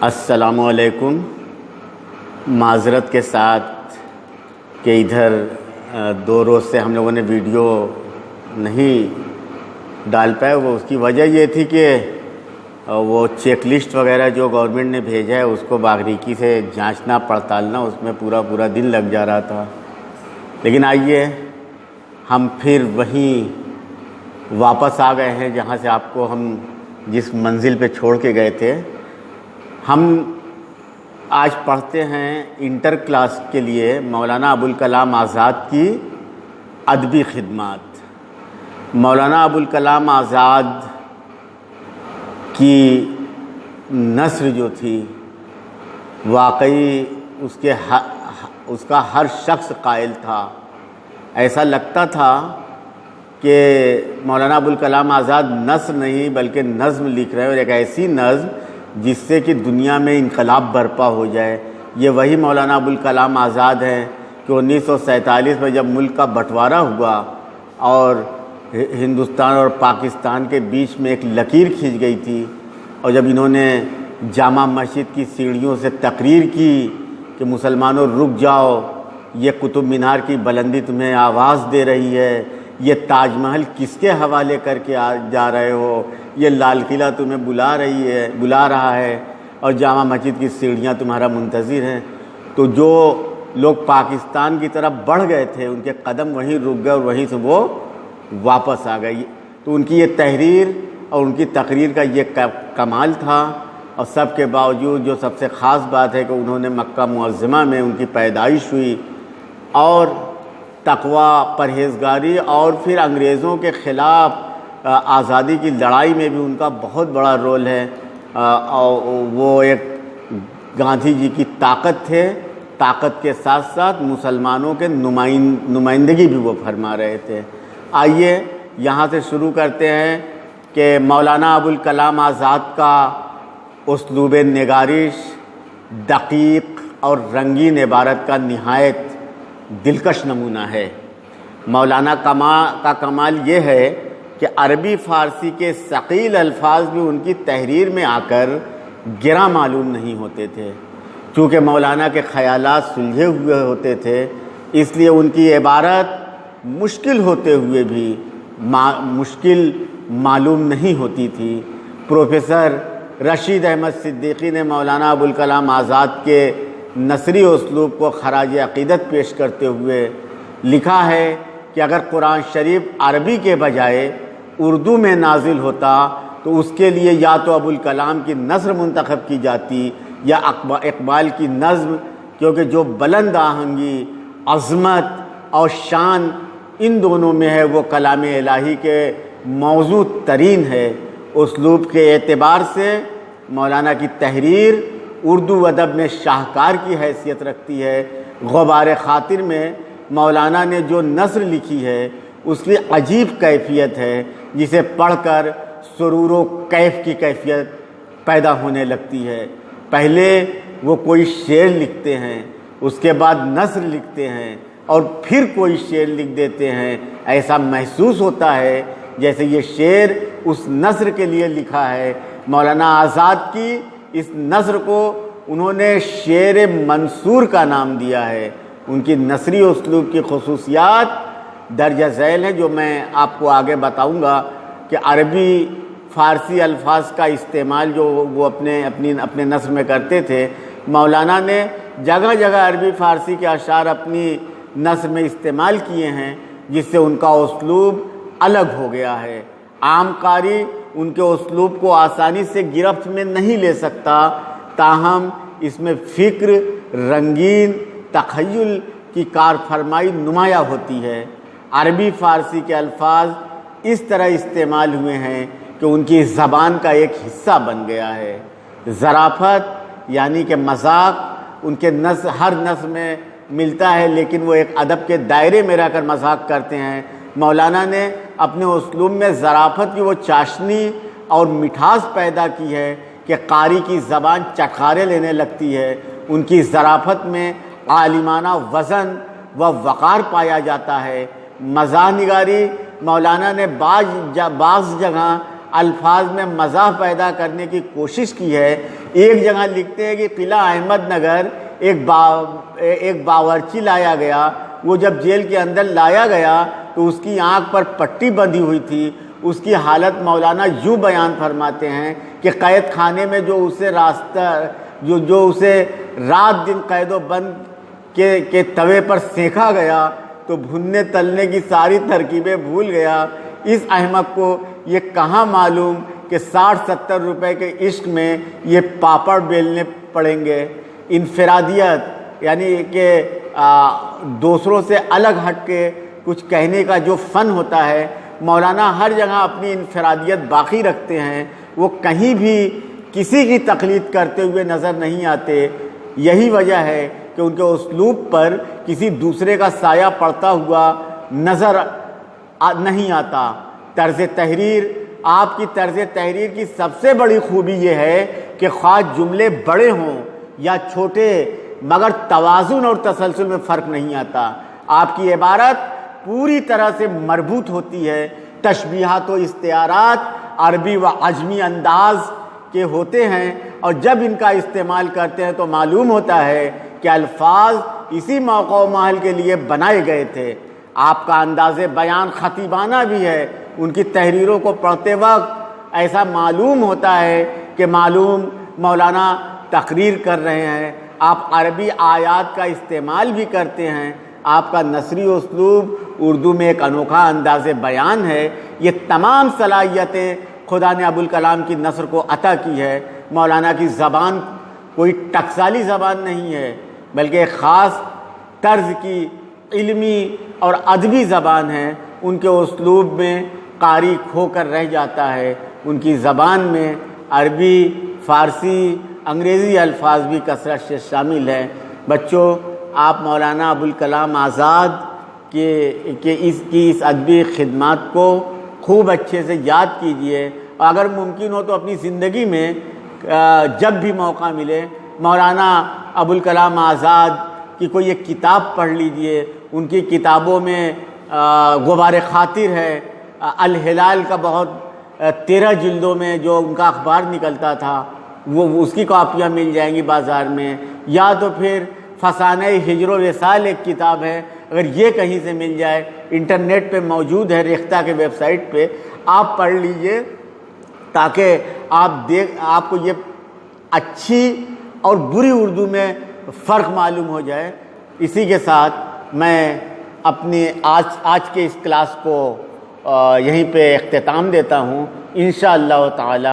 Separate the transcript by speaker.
Speaker 1: السلام علیکم۔ معذرت کے ساتھ کہ ادھر 2 روز سے ہم لوگوں نے ویڈیو نہیں ڈال پائے۔ وہ اس کی وجہ یہ تھی کہ وہ چیک لسٹ وغیرہ جو گورنمنٹ نے بھیجا ہے اس کو باریکی سے جانچنا پڑتالنا، اس میں پورا دن لگ جا رہا تھا۔ لیکن آئیے ہم پھر وہیں واپس آ گئے ہیں جہاں سے آپ کو ہم جس منزل پہ چھوڑ کے گئے تھے۔ ہم آج پڑھتے ہیں انٹر کلاس کے لیے مولانا ابوالکلام آزاد کی ادبی خدمات۔ مولانا ابوالکلام آزاد کی نثر جو تھی واقعی اس کا ہر شخص قائل تھا۔ ایسا لگتا تھا کہ مولانا ابوالکلام آزاد نثر نہیں بلکہ نظم لکھ رہے ہیں، اور ایک ایسی نظم جس سے کہ دنیا میں انقلاب برپا ہو جائے۔ یہ وہی مولانا ابوالکلام آزاد ہیں کہ 1947 میں جب ملک کا بٹوارا ہوا اور ہندوستان اور پاکستان کے بیچ میں ایک لکیر کھینچ گئی تھی، اور جب انہوں نے جامع مسجد کی سیڑھیوں سے تقریر کی کہ مسلمانوں رک جاؤ، یہ قطب مینار کی بلندی تمہیں آواز دے رہی ہے، یہ تاج محل کس کے حوالے کر کے جا رہے ہو، یہ لال قلعہ تمہیں بلا رہا ہے، اور جامع مسجد کی سیڑھیاں تمہارا منتظر ہیں۔ تو جو لوگ پاکستان کی طرف بڑھ گئے تھے ان کے قدم وہیں رک گئے اور وہیں سے وہ واپس آ گئے۔ تو ان کی یہ تحریر اور ان کی تقریر کا یہ کمال تھا، اور سب کے باوجود جو سب سے خاص بات ہے کہ انہوں نے مکہ معظمہ میں ان کی پیدائش ہوئی، اور تقویٰ، پرہیزگاری اور پھر انگریزوں کے خلاف آزادی کی لڑائی میں بھی ان کا بہت بڑا رول ہے۔ اور وہ ایک گاندھی جی کی طاقت تھے، طاقت کے ساتھ ساتھ مسلمانوں کے نمائندگی بھی وہ فرما رہے تھے۔ آئیے یہاں سے شروع کرتے ہیں کہ مولانا ابوالکلام آزاد کا اسلوب نگارش دقیق اور رنگین عبارت کا نہایت دلکش نمونہ ہے۔ مولانا کا کمال یہ ہے کہ عربی فارسی کے ثقیل الفاظ بھی ان کی تحریر میں آ کر گراں معلوم نہیں ہوتے تھے۔ چونکہ مولانا کے خیالات سلجھے ہوئے ہوتے تھے، اس لیے ان کی عبارت مشکل ہوتے ہوئے بھی مشکل معلوم نہیں ہوتی تھی۔ پروفیسر رشید احمد صدیقی نے مولانا ابوالکلام آزاد کے نثری اسلوب کو خراج عقیدت پیش کرتے ہوئے لکھا ہے کہ اگر قرآن شریف عربی کے بجائے اردو میں نازل ہوتا تو اس کے لیے یا تو ابوالکلام کی نثر منتخب کی جاتی یا اقبال کی نظم، کیونکہ جو بلند آہنگی، عظمت اور شان ان دونوں میں ہے وہ کلام الہی کے موضوع ترین ہے۔ اسلوب کے اعتبار سے مولانا کی تحریر اردو ادب میں شاہکار کی حیثیت رکھتی ہے۔ غبار خاطر میں مولانا نے جو نثر لکھی ہے اس کی عجیب کیفیت ہے، جسے پڑھ کر سرور و کیف کی کیفیت پیدا ہونے لگتی ہے۔ پہلے وہ کوئی شعر لکھتے ہیں، اس کے بعد نثر لکھتے ہیں، اور پھر کوئی شعر لکھ دیتے ہیں۔ ایسا محسوس ہوتا ہے جیسے یہ شعر اس نثر کے لیے لکھا ہے۔ مولانا آزاد کی اس نثر کو انہوں نے شعر منصور کا نام دیا ہے۔ ان کی نثری اسلوب کی خصوصیات درج ذیل ہیں، جو میں آپ کو آگے بتاؤں گا کہ عربی فارسی الفاظ کا استعمال جو وہ اپنے نثر میں کرتے تھے، مولانا نے جگہ جگہ عربی فارسی کے اشعار اپنی نثر میں استعمال کیے ہیں، جس سے ان کا اسلوب الگ ہو گیا ہے۔ عام قاری ان کے اسلوب کو آسانی سے گرفت میں نہیں لے سکتا، تاہم اس میں فکر، رنگین تخیل کی کار فرمائی نمایاں ہوتی ہے۔ عربی فارسی کے الفاظ اس طرح استعمال ہوئے ہیں کہ ان کی زبان کا ایک حصہ بن گیا ہے۔ ظرافت یعنی کہ مذاق ان کے ہر نثر میں ملتا ہے، لیکن وہ ایک ادب کے دائرے میں رہ کر مذاق کرتے ہیں۔ مولانا نے اپنے اسلوب میں ظرافت کی وہ چاشنی اور مٹھاس پیدا کی ہے کہ قاری کی زبان چٹخارے لینے لگتی ہے۔ ان کی ظرافت میں عالمانہ وزن و وقار پایا جاتا ہے۔ مزاح نگاری مولانا نے بعض جگہ الفاظ میں مزاح پیدا کرنے کی کوشش کی ہے، ایک جگہ لکھتے ہیں کہ قلعہ احمد نگر ایک باورچی لایا گیا، وہ جب جیل کے اندر لایا گیا تو اس کی آنکھ پر پٹی بندھی ہوئی تھی۔ اس کی حالت مولانا یوں بیان فرماتے ہیں کہ قید خانے میں جو اسے رات دن قید و بند کے توے پر سینکا گیا تو بھننے تلنے کی ساری ترکیبیں بھول گیا۔ اس احمق کو یہ کہاں معلوم کہ 60-70 روپے کے عشق میں یہ پاپڑ بیلنے پڑیں گے۔ انفرادیت یعنی کہ دوسروں سے الگ ہٹ کے کچھ کہنے کا جو فن ہوتا ہے، مولانا ہر جگہ اپنی انفرادیت باقی رکھتے ہیں، وہ کہیں بھی کسی کی تقلید کرتے ہوئے نظر نہیں آتے۔ یہی وجہ ہے کہ ان کے اسلوب پر کسی دوسرے کا سایہ پڑتا ہوا نظر نہیں آتا۔ طرز تحریر، آپ کی طرز تحریر کی سب سے بڑی خوبی یہ ہے کہ خواہ جملے بڑے ہوں یا چھوٹے، مگر توازن اور تسلسل میں فرق نہیں آتا۔ آپ کی عبارت پوری طرح سے مربوط ہوتی ہے۔ تشبیہات و استعارات عربی و عجمی انداز کے ہوتے ہیں، اور جب ان کا استعمال کرتے ہیں تو معلوم ہوتا ہے کہ الفاظ اسی موقع و محل کے لیے بنائے گئے تھے۔ آپ کا انداز بیان خطیبانہ بھی ہے۔ ان کی تحریروں کو پڑھتے وقت ایسا معلوم ہوتا ہے کہ مولانا تقریر کر رہے ہیں۔ آپ عربی آیات کا استعمال بھی کرتے ہیں۔ آپ کا نثری اسلوب اردو میں ایک انوکھا انداز بیان ہے۔ یہ تمام صلاحیتیں خدا نے ابوالکلام کی نثر کو عطا کی ہے۔ مولانا کی زبان کوئی ٹکسالی زبان نہیں ہے، بلکہ ایک خاص طرز کی علمی اور ادبی زبان ہے۔ ان کے اسلوب میں قاری کھو کر رہ جاتا ہے۔ ان کی زبان میں عربی، فارسی، انگریزی الفاظ بھی کثرت سے شامل ہیں۔ بچوں، آپ مولانا ابوالکلام آزاد کے اس ادبی خدمات کو خوب اچھے سے یاد کیجئے، اور اگر ممکن ہو تو اپنی زندگی میں جب بھی موقع ملے مولانا ابوالکلام آزاد کی کوئی ایک کتاب پڑھ لیجئے۔ ان کی کتابوں میں غبار خاطر ہے، الہلال کا بہت 13 جلدوں میں جو ان کا اخبار نکلتا تھا، وہ اس کی کاپیاں مل جائیں گی بازار میں، یا تو پھر فسانہ ہجر و وصال ایک کتاب ہے، اگر یہ کہیں سے مل جائے، انٹرنیٹ پہ موجود ہے، ریختہ کے ویب سائٹ پہ، آپ پڑھ لیجئے تاکہ آپ کو یہ اچھی اور بری اردو میں فرق معلوم ہو جائے۔ اسی کے ساتھ میں اپنی آج کے اس کلاس کو یہیں پہ اختتام دیتا ہوں۔ انشاءاللہ تعالی